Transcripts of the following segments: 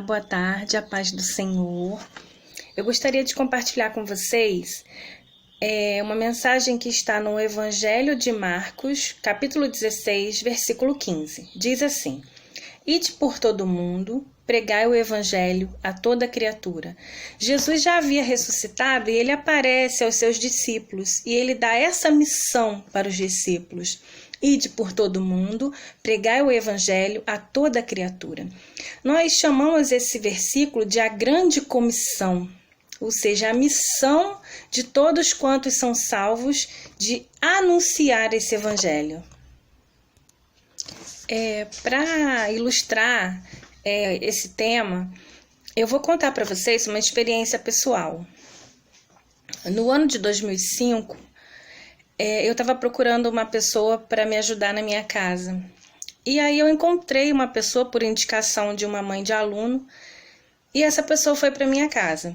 Boa tarde, a paz do Senhor. Eu gostaria de compartilhar com vocês uma mensagem que está no Evangelho de Marcos, capítulo 16, versículo 15. Diz assim: Ide por todo o mundo, pregai o Evangelho a toda criatura. Jesus já havia ressuscitado e ele aparece aos seus discípulos e ele dá essa missão para os discípulos. Ide por todo o mundo, pregai o Evangelho a toda criatura. Nós chamamos esse versículo de a grande comissão, ou seja, a missão de todos quantos são salvos de anunciar esse Evangelho. Para ilustrar esse tema, eu vou contar para vocês uma experiência pessoal. No ano de 2005, eu estava procurando uma pessoa para me ajudar na minha casa. E aí eu encontrei uma pessoa por indicação de uma mãe de aluno, e essa pessoa foi para minha casa.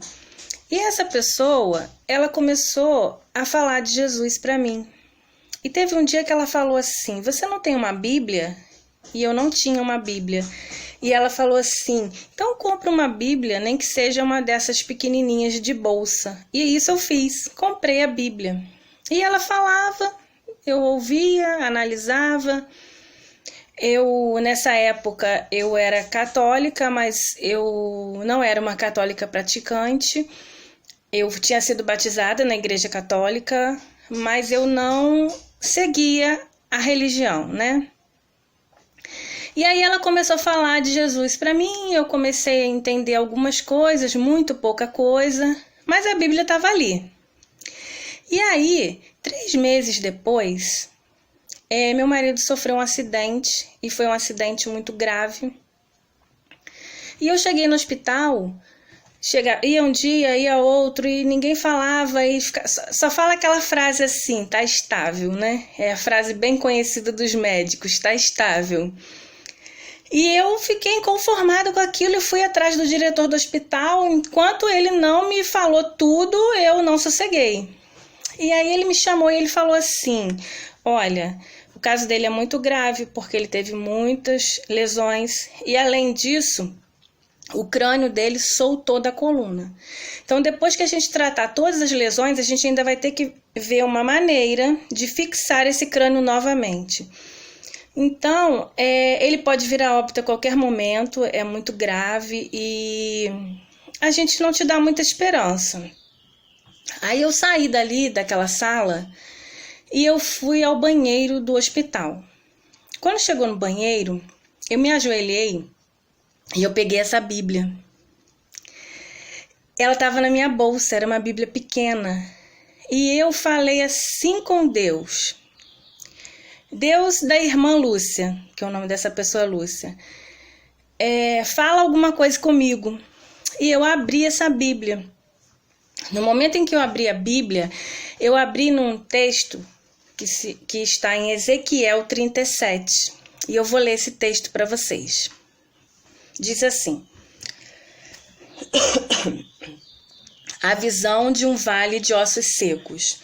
E essa pessoa, ela começou a falar de Jesus para mim. E teve um dia que ela falou assim: "Você não tem uma Bíblia?" E eu não tinha uma Bíblia. E ela falou assim: "Então compra uma Bíblia, nem que seja uma dessas pequenininhas de bolsa." E isso eu fiz, comprei a Bíblia. E ela falava, eu ouvia, analisava. Nessa época, eu era católica, mas eu não era uma católica praticante. Eu tinha sido batizada na igreja católica, mas eu não seguia a religião, né? E aí ela começou a falar de Jesus para mim, eu comecei a entender algumas coisas, muito pouca coisa, mas a Bíblia estava ali. E aí, 3 meses depois, meu marido sofreu um acidente, e foi um acidente muito grave. E eu cheguei no hospital, ia um dia, ia outro, e ninguém falava, e só fala aquela frase assim: tá estável, né? É a frase bem conhecida dos médicos: tá estável. E eu fiquei inconformada com aquilo e fui atrás do diretor do hospital. Enquanto ele não me falou tudo, eu não sosseguei. E aí ele me chamou e ele falou assim: olha, o caso dele é muito grave porque ele teve muitas lesões e, além disso, o crânio dele soltou da coluna. Então, depois que a gente tratar todas as lesões, a gente ainda vai ter que ver uma maneira de fixar esse crânio novamente. Então, ele pode vir a óbito a qualquer momento, é muito grave e a gente não te dá muita esperança. Aí eu saí daquela sala, e eu fui ao banheiro do hospital. Quando chegou no banheiro, eu me ajoelhei e eu peguei essa Bíblia. Ela estava na minha bolsa, era uma Bíblia pequena. E eu falei assim com Deus: Deus da irmã Lúcia, que é o nome dessa pessoa, Lúcia, fala alguma coisa comigo. E eu abri essa Bíblia. No momento em que eu abri a Bíblia, eu abri num texto que está em Ezequiel 37. E eu vou ler esse texto para vocês. Diz assim: A visão de um vale de ossos secos.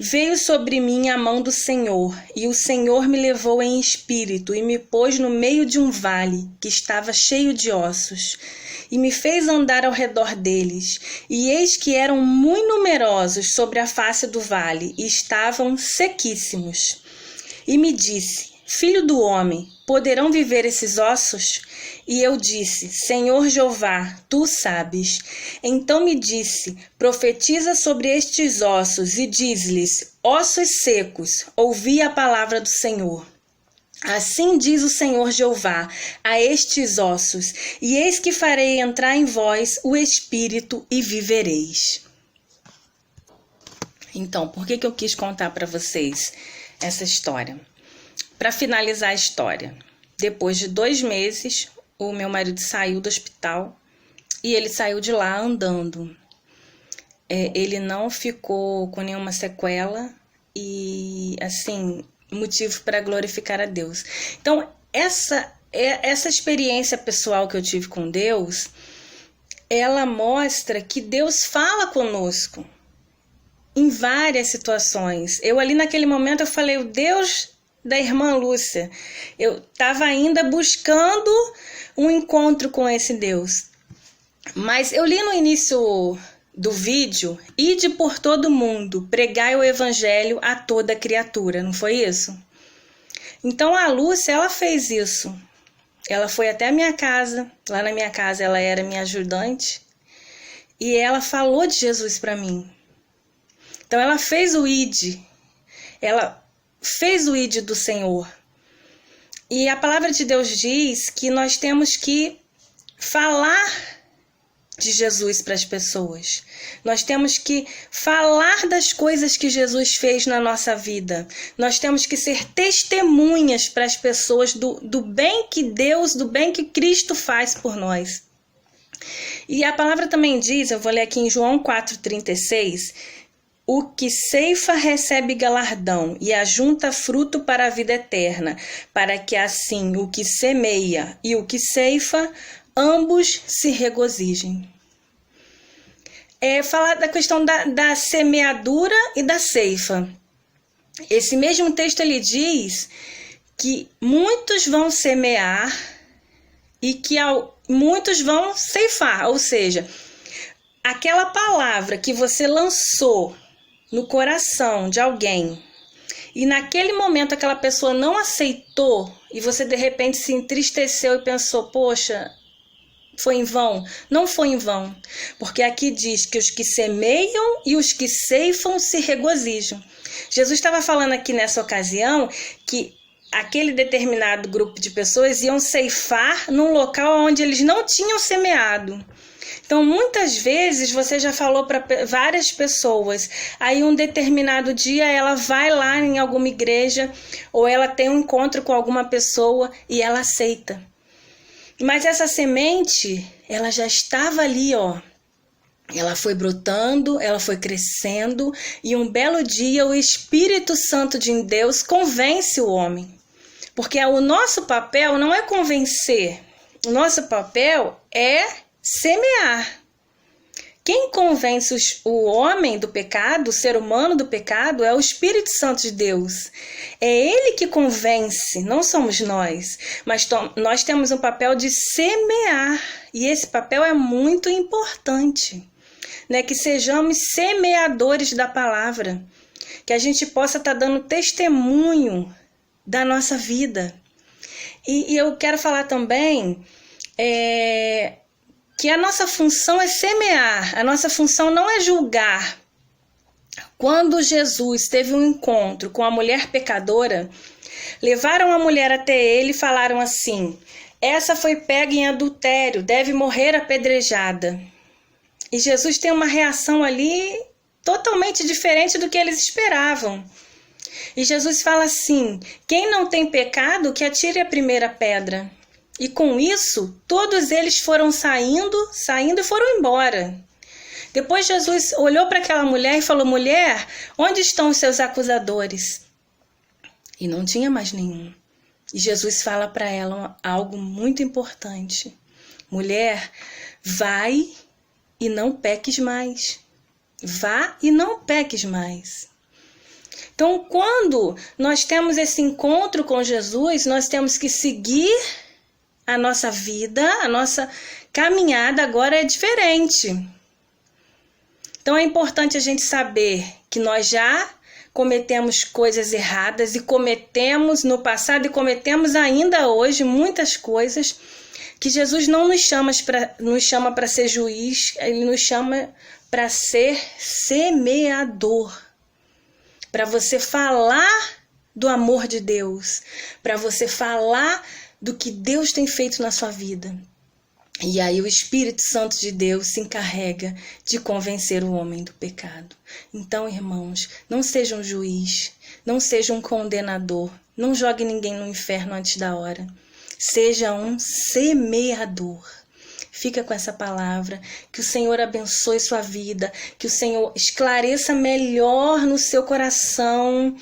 Veio sobre mim a mão do Senhor, e o Senhor me levou em espírito e me pôs no meio de um vale que estava cheio de ossos, e me fez andar ao redor deles. E eis que eram muito numerosos sobre a face do vale, e estavam sequíssimos. E me disse: Filho do homem, poderão viver esses ossos? E eu disse: Senhor Jeová, tu sabes. Então me disse: profetiza sobre estes ossos e diz-lhes: ossos secos, ouvi a palavra do Senhor. Assim diz o Senhor Jeová a estes ossos: e eis que farei entrar em vós o Espírito e vivereis. Então, por que eu quis contar para vocês essa história? Para finalizar a história, depois de 2 meses, o meu marido saiu do hospital e ele saiu de lá andando. Ele não ficou com nenhuma sequela e, assim, motivo para glorificar a Deus. Então, essa experiência pessoal que eu tive com Deus, ela mostra que Deus fala conosco em várias situações. Eu ali naquele momento eu falei: Deus da irmã Lúcia. Eu estava ainda buscando um encontro com esse Deus. Mas eu li no início do vídeo: ide por todo mundo, pregai o evangelho a toda criatura, não foi isso? Então a Lúcia, ela fez isso. Ela foi até a minha casa, lá na minha casa ela era minha ajudante, e ela falou de Jesus para mim. Então ela fez o ide, ela fez o ide do Senhor. E a palavra de Deus diz que nós temos que falar de Jesus para as pessoas. Nós temos que falar das coisas que Jesus fez na nossa vida. Nós temos que ser testemunhas para as pessoas do bem que Deus, do bem que Cristo faz por nós. E a palavra também diz, eu vou ler aqui em João 4,36, o que ceifa recebe galardão e ajunta fruto para a vida eterna, para que assim o que semeia e o que ceifa ambos se regozijem. Falar da questão da semeadura e da ceifa. Esse mesmo texto ele diz que muitos vão semear e que muitos vão ceifar, ou seja, aquela palavra que você lançou no coração de alguém e naquele momento aquela pessoa não aceitou e você de repente se entristeceu e pensou, poxa, foi em vão? Não foi em vão, porque aqui diz que os que semeiam e os que ceifam se regozijam. Jesus estava falando aqui nessa ocasião que aquele determinado grupo de pessoas iam ceifar num local onde eles não tinham semeado. Então, muitas vezes, você já falou para várias pessoas, aí um determinado dia ela vai lá em alguma igreja ou ela tem um encontro com alguma pessoa e ela aceita. Mas essa semente, ela já estava ali, ó. Ela foi brotando, ela foi crescendo e um belo dia o Espírito Santo de Deus convence o homem. Porque o nosso papel não é convencer, o nosso papel é semear. Quem convence o homem do pecado, o ser humano do pecado, é o Espírito Santo de Deus. É ele que convence, não somos nós. Mas nós temos um papel de semear. E esse papel é muito importante. Né? Que sejamos semeadores da palavra. Que a gente possa estar dando testemunho da nossa vida. E eu quero falar também que a nossa função é semear, a nossa função não é julgar. Quando Jesus teve um encontro com a mulher pecadora, levaram a mulher até ele e falaram assim: essa foi pega em adultério, deve morrer apedrejada. E Jesus tem uma reação ali totalmente diferente do que eles esperavam. E Jesus fala assim: quem não tem pecado, que atire a primeira pedra. E com isso, todos eles foram saindo e foram embora. Depois Jesus olhou para aquela mulher e falou: mulher, onde estão os seus acusadores? E não tinha mais nenhum. E Jesus fala para ela algo muito importante: mulher, vai e não peques mais. Vá e não peques mais. Então, quando nós temos esse encontro com Jesus, nós temos que seguir a nossa vida, a nossa caminhada agora é diferente. Então é importante a gente saber que nós já cometemos coisas erradas e cometemos no passado e cometemos ainda hoje muitas coisas que Jesus não nos chama para ser juiz, ele nos chama para ser semeador. Para você falar do amor de Deus, para você falar do que Deus tem feito na sua vida. E aí o Espírito Santo de Deus se encarrega de convencer o homem do pecado. Então, irmãos, não seja um juiz, não seja um condenador, não jogue ninguém no inferno antes da hora. Seja um semeador. Fica com essa palavra, que o Senhor abençoe sua vida, que o Senhor esclareça melhor no seu coração,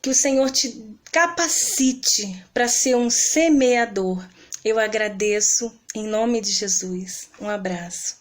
que o Senhor te capacite para ser um semeador. Eu agradeço em nome de Jesus. Um abraço.